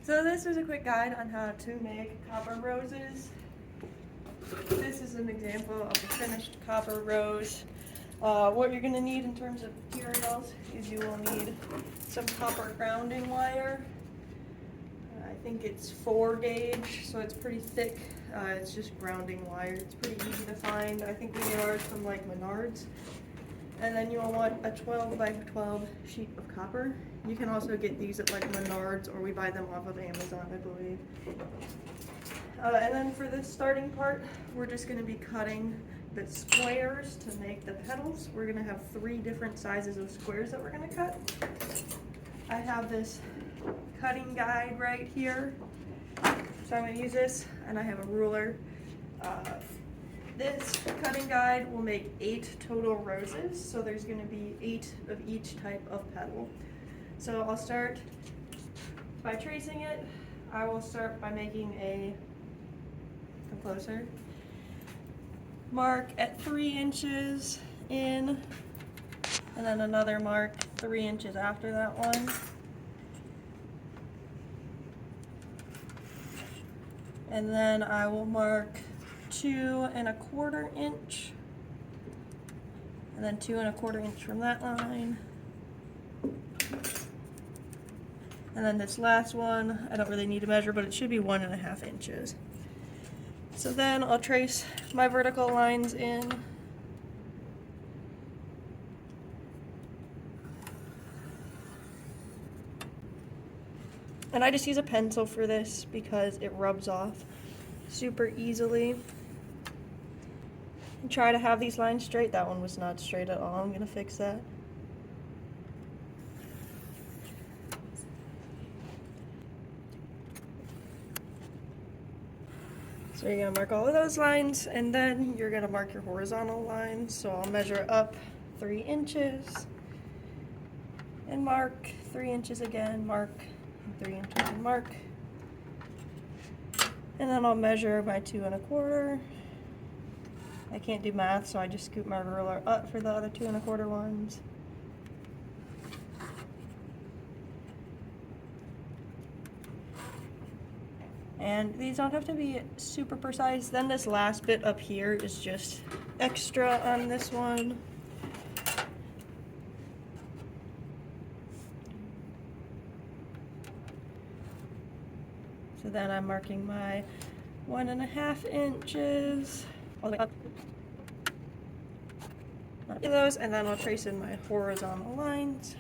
So this is a quick guide on how to make copper roses. This is an example of a finished copper rose. What you're going to need in terms of materials is you will need some copper grounding wire. I think it's 4 gauge, so it's pretty thick. It's just grounding wire. It's pretty easy to find. I think we get ours from like Menards. And then you'll want a 12 by 12 sheet of copper. You can also get these at like Menards, or we buy them off of Amazon, I believe. And then for this starting part, we're just going to be cutting the squares to make the petals. We're going to have 3 different sizes of squares that we're going to cut. I have this cutting guide right here, so I'm going to use this, and I have a ruler. This cutting guide will make 8 total roses, so there's going to be 8 of each type of petal. So I'll start by tracing it. I will start by making a, come closer, mark at 3 inches in, and then another mark 3 inches after that one. And then I will mark 2 1/4 inch, and then 2 1/4 inch from that line. And then this last one, I don't really need to measure, but it should be 1 1/2 inches. So then I'll trace my vertical lines in. And I just use a pencil for this because it rubs off super easily. And try to have these lines straight. That one was not straight at all. I'm going to fix that. So you're going to mark all of those lines, and then you're going to mark your horizontal lines. So I'll measure up 3 inches and mark 3 inches again, mark 3 inches and mark. And then I'll measure my 2 1/4. I can't do math, so I just scoop my ruler up for the other 2 1/4 ones. And these don't have to be super precise. Then this last bit up here is just extra on this one. So then I'm marking my 1 1/2 inches all the way up. Mark those, and then I'll trace in my horizontal lines.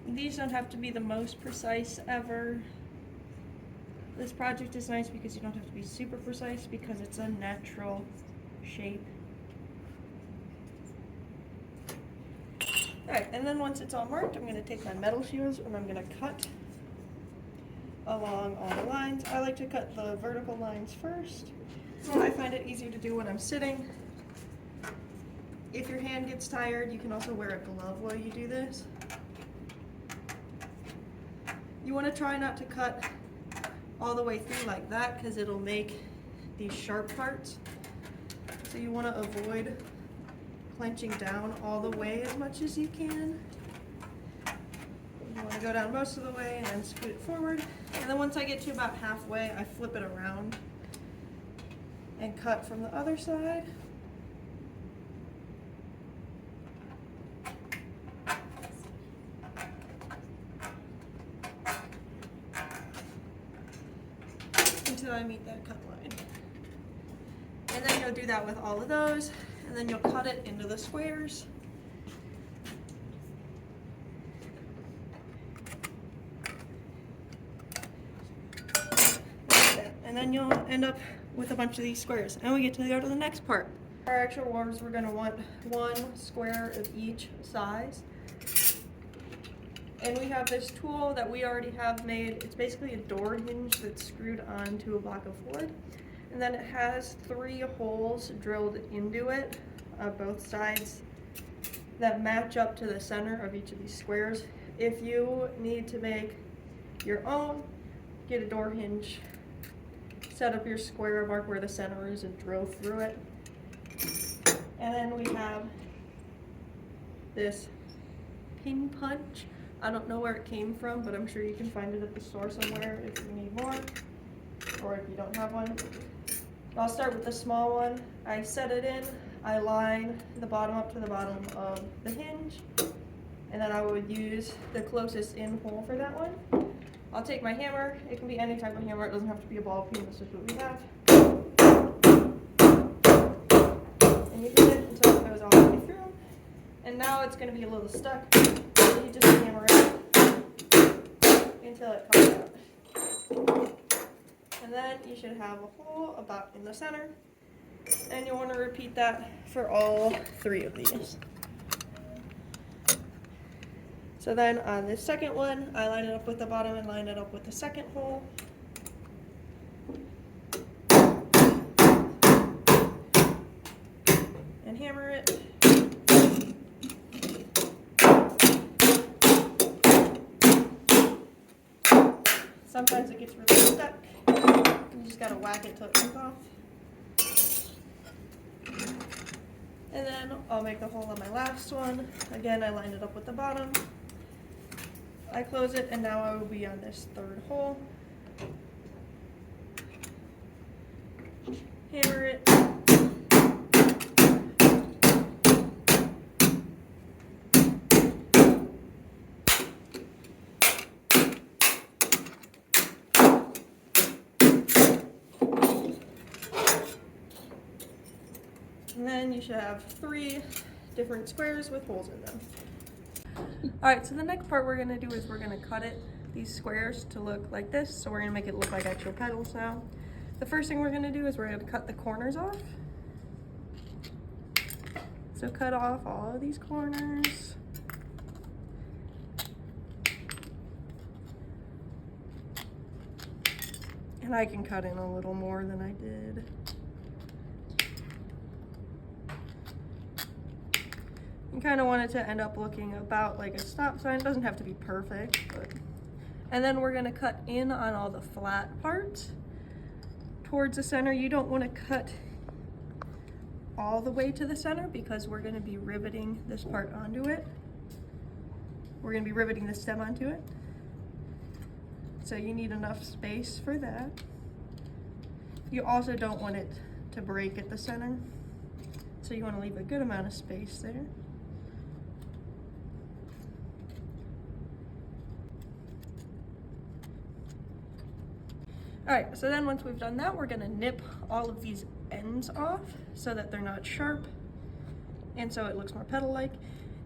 These don't have to be the most precise ever. This project is nice because you don't have to be super precise because it's a natural shape. Alright, and then once it's all marked, I'm going to take my metal shears and I'm going to cut along all the lines. I like to cut the vertical lines first. I find it easier to do when I'm sitting. If your hand gets tired, you can also wear a glove while you do this. You want to try not to cut all the way through like that because it'll make these sharp parts. So you want to avoid clenching down all the way as much as you can. You want to go down most of the way and then scoot it forward. And then once I get to about halfway, I flip it around and cut from the other side. Until I meet that cut line. And then you'll do that with all of those, and then you'll cut it into the squares. And then you'll end up with a bunch of these squares. And we get to go to the next part. Our actual ones, we're going to want 1 square of each size. And we have this tool that we already have made. It's basically a door hinge that's screwed onto a block of wood. And then it has 3 holes drilled into it, both sides, that match up to the center of each of these squares. If you need to make your own, get a door hinge, set up your square, mark where the center is, and drill through it. And then we have this pin punch. I don't know where it came from, but I'm sure you can find it at the store somewhere if you need more, or if you don't have one. I'll start with the small one. I set it in, I line the bottom up to the bottom of the hinge, and then I would use the closest in hole for that one. I'll take my hammer. It can be any type of hammer. It doesn't have to be a ball peen. This is what we have. And you hit it until it goes all the way through. And now it's going to be a little stuck. So you just hammer it until it comes out. And then you should have a hole about in the center. And you want to repeat that for all 3 of these. So then on this second one, I line it up with the bottom and line it up with the second hole. And hammer it. Sometimes it gets really stuck. You just gotta whack it till it comes off. And then I'll make the hole on my last one. Again, I lined it up with the bottom. I close it, and now I will be on this 3rd hole. Hammer it. And then you should have 3 different squares with holes in them. Alright, so the next part we're going to do is we're going to cut these squares to look like this. So we're going to make it look like actual petals now. The first thing we're going to do is we're going to cut the corners off. So cut off all of these corners. And I can cut in a little more than I did. You kind of want it to end up looking about like a stop sign. It doesn't have to be perfect, but. And then we're gonna cut in on all the flat parts towards the center. You don't want to cut all the way to the center because we're gonna be riveting this part onto it. We're gonna be riveting the stem onto it. So you need enough space for that. You also don't want it to break at the center. So you want to leave a good amount of space there. Alright, so then once we've done that, we're going to nip all of these ends off so that they're not sharp and so it looks more petal-like.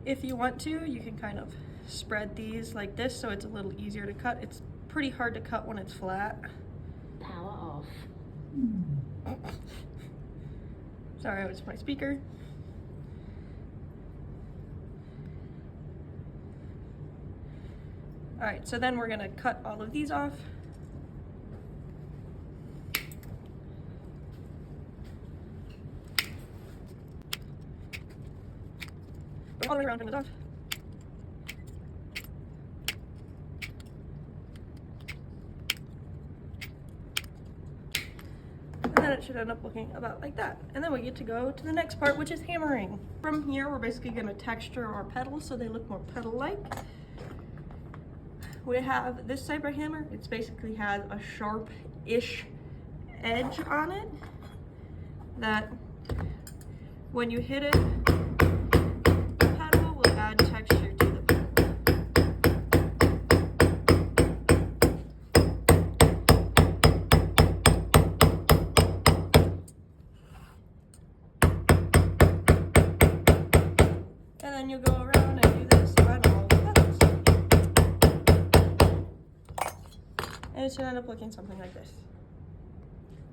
If you want to, you can kind of spread these like this so it's a little easier to cut. It's pretty hard to cut when it's flat. Power off. Sorry, it was my speaker. Alright, so then we're going to cut all of these off. All the way around, turn this off. And then it should end up looking about like that. And then we get to go to the next part, which is hammering. From here, we're basically going to texture our petals so they look more petal-like. We have this type of hammer. It basically has a sharp-ish edge on it that when you hit it, add texture to the petal. And then you go around and do this on all the petals. And it should end up looking something like this.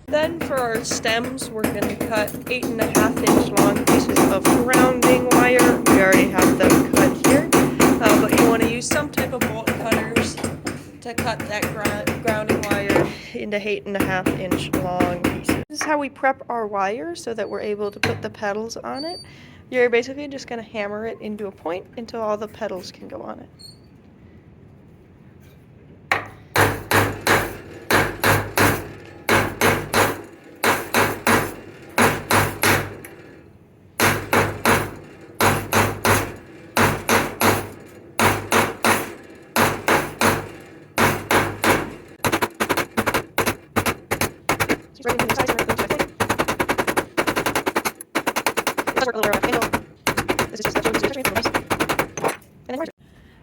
Then for our stems, we're going to cut 8.5-inch long pieces of grounding wire. We already have them cut here, but you want to use some type of bolt cutters to cut that grounding wire into 8.5-inch long pieces. This is how we prep our wire so that we're able to put the petals on it. You're basically just going to hammer it into a point until all the petals can go on it.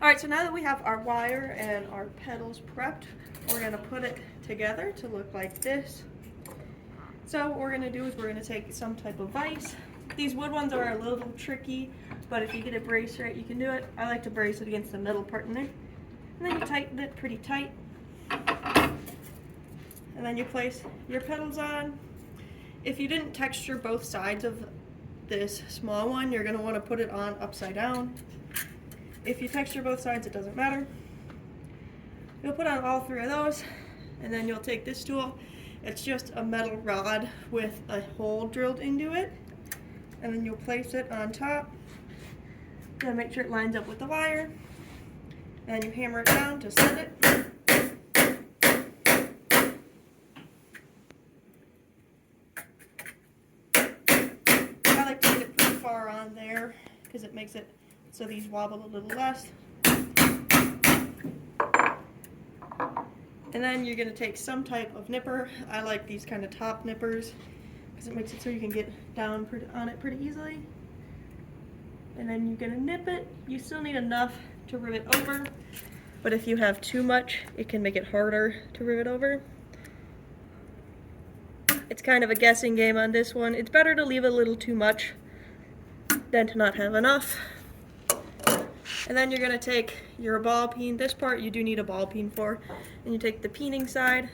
Alright, so now that we have our wire and our pedals prepped, we're going to put it together to look like this. So what we're going to do is we're going to take some type of vise. These wood ones are a little tricky, but if you get it braced right, you can do it. I like to brace it against the middle part in there. And then you tighten it pretty tight. And then you place your pedals on. If you didn't texture both sides of this small one, you're going to want to put it on upside down. If you texture both sides, it doesn't matter. You'll put on all three of those, and then you'll take this tool. It's just a metal rod with a hole drilled into it, and then you'll place it on top. Then make sure it lines up with the wire, and you hammer it down to set it. I like to get it pretty far on there because it makes it so these wobble a little less. And then you're going to take some type of nipper. I like these kind of top nippers because it makes it so you can get down on it pretty easily. And then you're going to nip it. You still need enough to rivet over, but if you have too much, it can make it harder to rivet over. It's kind of a guessing game on this one. It's better to leave a little too much than to not have enough. And then you're going to take your ball peen. This part you do need a ball peen for. And you take the peening side.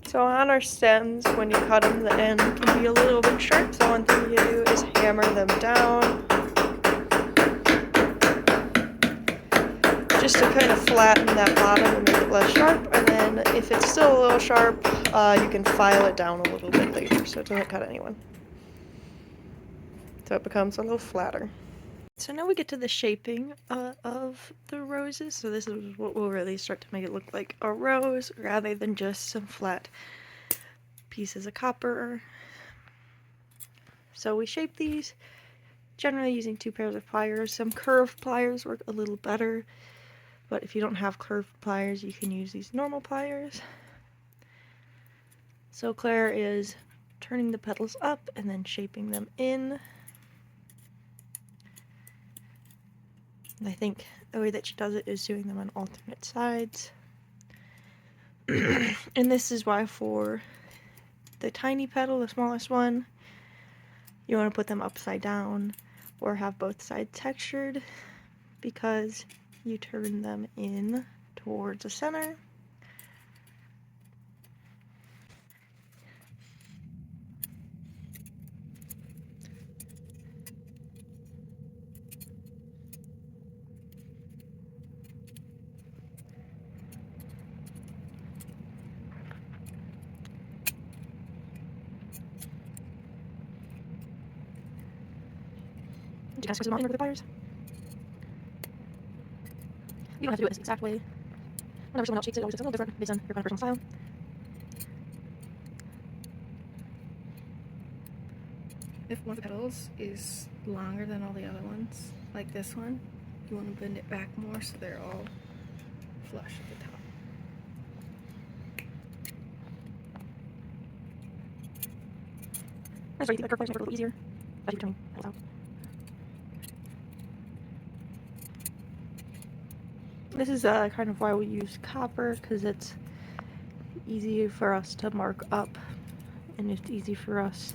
So on our stems, when you cut them, the end can be a little bit sharp, so one thing you do is hammer them down just to kind of flatten that bottom and make it less sharp, and then if it's still a little sharp, you can file it down a little bit later so it doesn't cut anyone. So it becomes a little flatter. So now we get to the shaping of the roses. So this is what will really start to make it look like a rose rather than just some flat pieces of copper. So we shape these generally using 2 pairs of pliers. Some curved pliers work a little better, but if you don't have curved pliers, you can use these normal pliers. So Claire is turning the petals up and then shaping them in. And I think the way that she does it is doing them on alternate sides. And this is why for the tiny petal, the smallest one, you want to put them upside down or have both sides textured, because you turn them in towards the center. You can squeeze them out in with the pliers. You don't have to do it this exact way. Whenever someone else shapes it, it always looks a little different based on your kind of personal style. If one of the petals is longer than all the other ones, like this one, you want to bend it back more so they're all flush at the top. That's right, the curve pliers make it a little easier as you're turning petals out. This is kind of why we use copper, because it's easy for us to mark up, and it's easy for us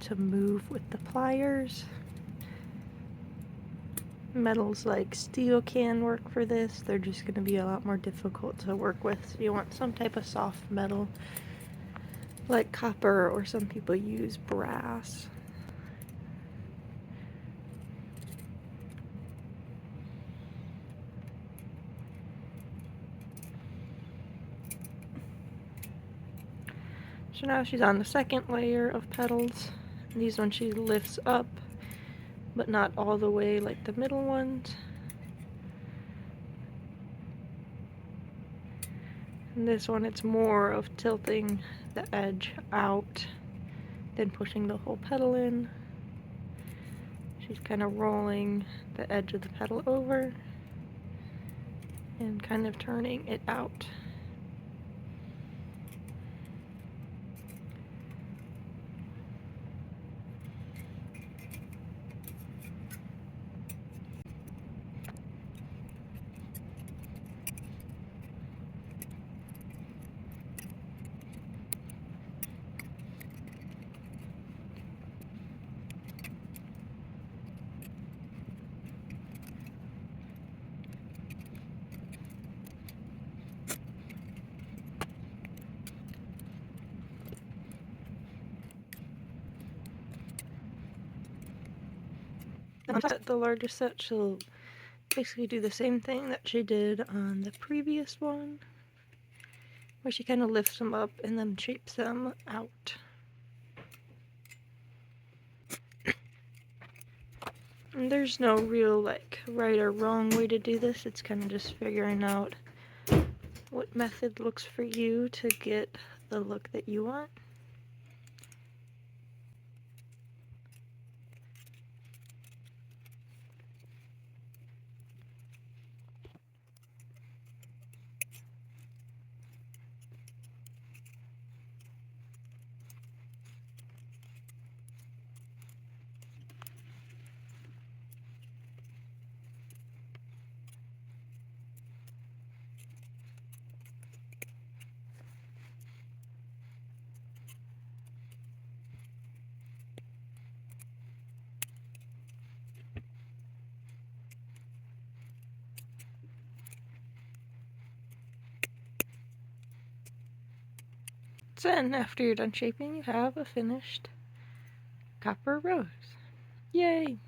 to move with the pliers. Metals like steel can work for this. They're just going to be a lot more difficult to work with. So you want some type of soft metal like copper, or some people use brass. So now she's on the second layer of petals. These ones she lifts up, but not all the way like the middle ones. And this one, it's more of tilting the edge out than pushing the whole pedal in. She's kind of rolling the edge of the pedal over and kind of turning it out. The largest set, she'll basically do the same thing that she did on the previous one, where she kind of lifts them up and then shapes them out. And there's no real like right or wrong way to do this. It's kind of just figuring out what method looks for you to get the look that you want. Then, after you're done shaping, you have a finished copper rose. Yay!